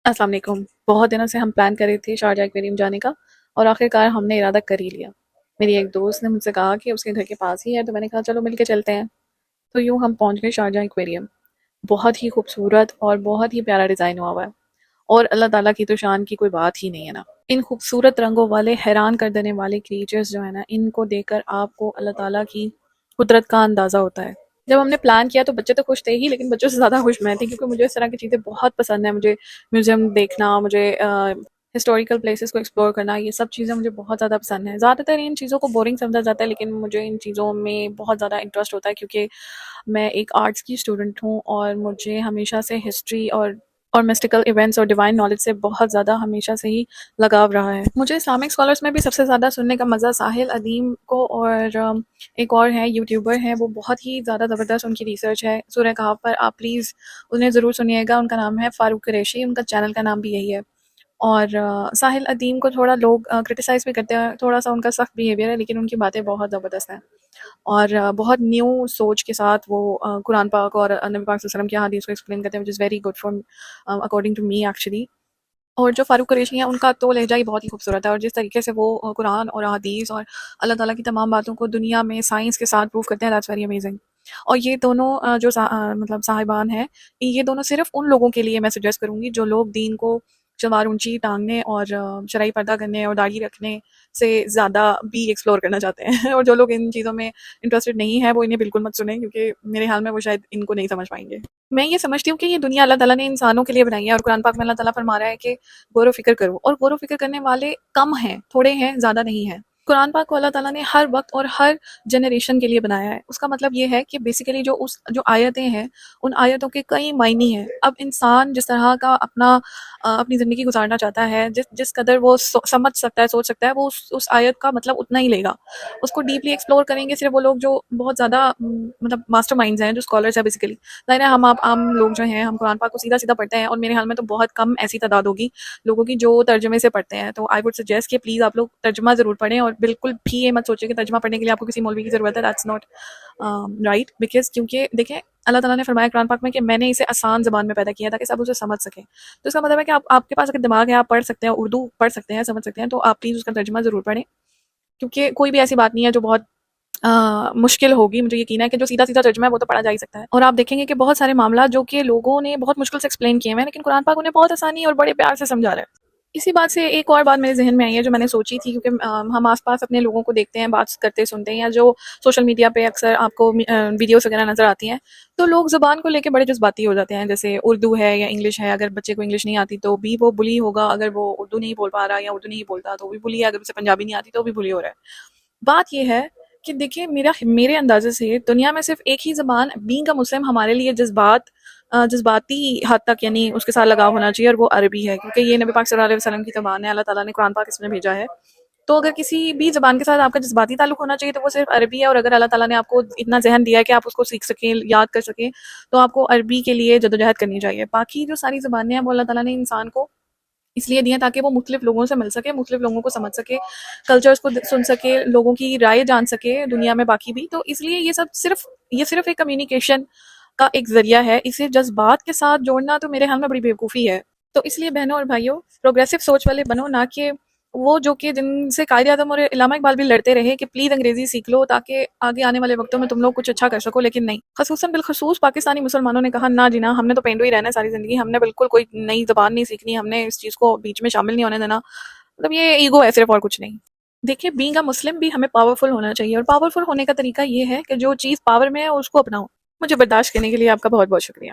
السلام علیکم۔ بہت دنوں سے ہم پلان کر رہے تھے شارجہ ایکویریم جانے کا، اور آخر کار ہم نے ارادہ کر ہی لیا۔ میری ایک دوست نے مجھ سے کہا کہ اس کے گھر کے پاس ہی ہے، تو میں نے کہا چلو مل کے چلتے ہیں۔ تو یوں ہم پہنچ گئے شارجہ ایکویریم۔ بہت ہی خوبصورت اور بہت ہی پیارا ڈیزائن ہوا ہوا ہے، اور اللہ تعالیٰ کی تو شان کی کوئی بات ہی نہیں ہے نا۔ ان خوبصورت رنگوں والے، حیران کر دینے والے کریچرز جو ہے نا، ان کو دیکھ کر آپ کو اللہ تعالیٰ کی قدرت کا اندازہ ہوتا ہے۔ جب ہم نے پلان کیا تو بچے تو خوش تھے ہی، لیکن بچوں سے زیادہ خوش میں تھی، کیونکہ مجھے اس طرح کی چیزیں بہت پسند ہیں۔ مجھے میوزیم دیکھنا، مجھے ہسٹوریکل پلیسز کو ایکسپلور کرنا، یہ سب چیزیں مجھے بہت زیادہ پسند ہیں۔ زیادہ تر ان چیزوں کو بورنگ سمجھا جاتا ہے، لیکن مجھے ان چیزوں میں بہت زیادہ انٹرسٹ ہوتا ہے، کیونکہ میں ایک آرٹس کی اسٹوڈنٹ ہوں، اور مجھے ہمیشہ سے ہسٹری اور مسٹیکل ایونٹس اور ڈیوائن نالج سے بہت زیادہ ہمیشہ سے ہی لگاؤ رہا ہے۔ مجھے اسلامک اسکالرس میں بھی سب سے زیادہ سننے کا مزہ ساحل ادیم کو، اور ایک اور ہے یوٹیوبر ہیں، وہ بہت ہی زیادہ زبردست ان کی ریسرچ ہے سورہ کہف پر۔ آپ پلیز انہیں ضرور سنیے گا۔ ان کا نام ہے فاروق قریشی، ان کا چینل کا نام بھی یہی ہے۔ اور ساحل ادیم کو تھوڑا لوگ کرٹیسائز بھی کرتے ہیں، تھوڑا سا ان کا سخت بیہیویئر ہے، لیکن ان کی باتیں بہت زبردست ہیں، اور بہت نیو سوچ کے ساتھ وہ قرآن پاک اور نبی پاک صلی اللہ علیہ وسلم کی حدیث کو ایکسپلین کرتے ہیں، which is very good for according to me actually۔ اور جو فاروق قریشی ہیں، ان کا تو لہجہ ہی بہت ہی خوبصورت ہے، اور جس طریقے سے وہ قرآن اور حدیث اور اللہ تعالیٰ کی تمام باتوں کو دنیا میں سائنس کے ساتھ پروف کرتے ہیں، that's very amazing۔ اور یہ دونوں جو مطلب صاحبان ہیں، یہ دونوں صرف ان لوگوں کے لیے میں سجیسٹ کروں گی جو لوگ دین کو شلوار اونچی ٹانگنے اور شرعی پردہ کرنے اور داڑھی رکھنے سے زیادہ بھی ایکسپلور کرنا چاہتے ہیں، اور جو لوگ ان چیزوں میں انٹرسٹڈ نہیں ہے وہ انہیں بالکل مت سنیں، کیونکہ میرے خیال میں وہ شاید ان کو نہیں سمجھ پائیں گے۔ میں یہ سمجھتی ہوں کہ یہ دنیا اللہ تعالیٰ نے انسانوں کے لیے بنائی ہے، اور قرآن پاک میں اللہ تعالیٰ فرما رہا ہے کہ غور و فکر کرو، اور غور و فکر کرنے والے کم ہیں، تھوڑے ہیں، زیادہ نہیں ہیں۔ قرآن پاک کو اللہ تعالیٰ نے ہر وقت اور ہر جنریشن کے لیے بنایا ہے۔ اس کا مطلب یہ ہے کہ بیسیکلی جو آیتیں ہیں، ان آیتوں کے کئی معنی ہیں۔ اب انسان جس طرح کا اپنی زندگی گزارنا چاہتا ہے، جس قدر وہ سمجھ سکتا ہے، سوچ سکتا ہے، وہ اس آیت کا مطلب اتنا ہی لے گا۔ اس کو ڈیپلی ایکسپلور کریں گے صرف وہ لوگ جو بہت زیادہ مطلب ماسٹر مائنڈز ہیں، جو اسکالرز ہیں بیسیکلی۔ ظاہر ہے ہم آپ عام لوگ جو ہیں، ہم قرآن پاک کو سیدھا سیدھا پڑھتے ہیں، اور میرے حال میں تو بہت کم ایسی تعداد ہوگی لوگوں کی جو ترجمے سے پڑھتے ہیں۔ تو آئی وڈ سجیسٹ کہ پلیز آپ لوگ ترجمہ ضرور پڑھیں، اور بالکل بھی یہ مت سوچیں کہ ترجمہ پڑھنے کے لیے آپ کو کسی مولوی کی ضرورت ہے، دیٹس ناٹ رائٹ، بیکاز کیونکہ دیکھیں اللہ تعالیٰ نے فرمایا قرآن پاک میں کہ میں نے اسے آسان زبان میں پیدا کیا تاکہ سب اسے سمجھ سکیں۔ تو اس کا مطلب ہے کہ آپ کے پاس اگر دماغ ہے، آپ پڑھ سکتے ہیں، اردو پڑھ سکتے ہیں، سمجھ سکتے ہیں، تو آپ پلیز اس کا ترجمہ ضرور پڑھیں، کیونکہ کوئی بھی ایسی بات نہیں ہے جو بہت مشکل ہوگی۔ مجھے یقین ہے کہ جو سیدھا سیدھا ترجمہ ہے وہ تو پڑھا جا ہی سکتا ہے، اور آپ دیکھیں گے کہ بہت سارے معاملات جو کہ لوگوں نے بہت مشکل سے ایکسپلین کیے ہیں، لیکن قرآن پاک انہیں بہت آسانی اور بڑے پیار سے سمجھا رہا ہے۔ اسی بات سے ایک اور بات میرے ذہن میں آئی ہے جو میں نے سوچی تھی، کیونکہ ہم آس پاس اپنے لوگوں کو دیکھتے ہیں، بات کرتے سنتے ہیں، یا جو سوشل میڈیا پہ اکثر آپ کو ویڈیوز وغیرہ نظر آتی ہیں، تو لوگ زبان کو لے کے بڑے جذباتی ہو جاتے ہیں۔ جیسے اردو ہے یا انگلش ہے، اگر بچے کو انگلش نہیں آتی تو بھی وہ بلی ہوگا، اگر وہ اردو نہیں بول پا رہا یا اردو نہیں بولتا تو بھی بلی ہے، اگر اسے پنجابی نہیں آتی تو بھی بلی ہو رہا ہے۔ بات یہ ہے کہ دیکھیں میرے اندازے سے دنیا میں صرف ایک ہی زبان بینگ کا مسلم ہمارے لیے جذباتی حد تک یعنی اس کے ساتھ لگاؤ ہونا چاہیے، اور وہ عربی ہے، کیونکہ یہ نبی پاک صلی اللہ علیہ وسلم کی زبان ہے، اللہ تعالیٰ نے قرآن پاک اس میں بھیجا ہے۔ تو اگر کسی بھی زبان کے ساتھ آپ کا جذباتی تعلق ہونا چاہیے تو وہ صرف عربی ہے، اور اگر اللہ تعالیٰ نے آپ کو اتنا ذہن دیا ہے کہ آپ اس کو سیکھ سکیں، یاد کر سکیں، تو آپ کو عربی کے لیے جدوجہد کرنی چاہیے۔ باقی جو ساری زبانیں ہیں وہ اللہ تعالیٰ نے انسان کو اس لیے دی ہیں تاکہ وہ مختلف لوگوں سے مل سکے، مختلف لوگوں کو سمجھ سکے، کلچرز کو سن سکے، لوگوں کی رائے جان سکے دنیا میں باقی بھی۔ تو اس لیے یہ صرف ایک کمیونیکیشن کا ایک ذریعہ ہے، اسے جذبات کے ساتھ جوڑنا تو میرے خیال میں بڑی بیوقوفی ہے۔ تو اس لیے بہنوں اور بھائیوں، پروگریسو سوچ والے بنو، نہ کہ وہ جو کہ جن سے قائد اعظم اور علامہ اقبال بھی لڑتے رہے کہ پلیز انگریزی سیکھ لو تاکہ آگے آنے والے وقتوں میں تم لوگ کچھ اچھا کر سکو، لیکن نہیں، خصوصاً بالخصوص پاکستانی مسلمانوں نے کہا نہ جی نہ، ہم نے تو پینڈو ہی رہنا ہے ساری زندگی، ہم نے بالکل کوئی نئی زبان نہیں سیکھنی، ہم نے اس چیز کو بیچ میں شامل نہیں ہونے دینا۔ مطلب یہ ایگو ہے صرف، اور کچھ نہیں۔ دیکھیے بینگ اے مسلم بھی ہمیں پاورفل ہونا چاہیے، اور پاورفل ہونے کا طریقہ یہ ہے کہ جو چیز پاور میں ہے اس کو اپناؤ۔ مجھے برداشت کرنے کے لیے آپ کا بہت بہت شکریہ۔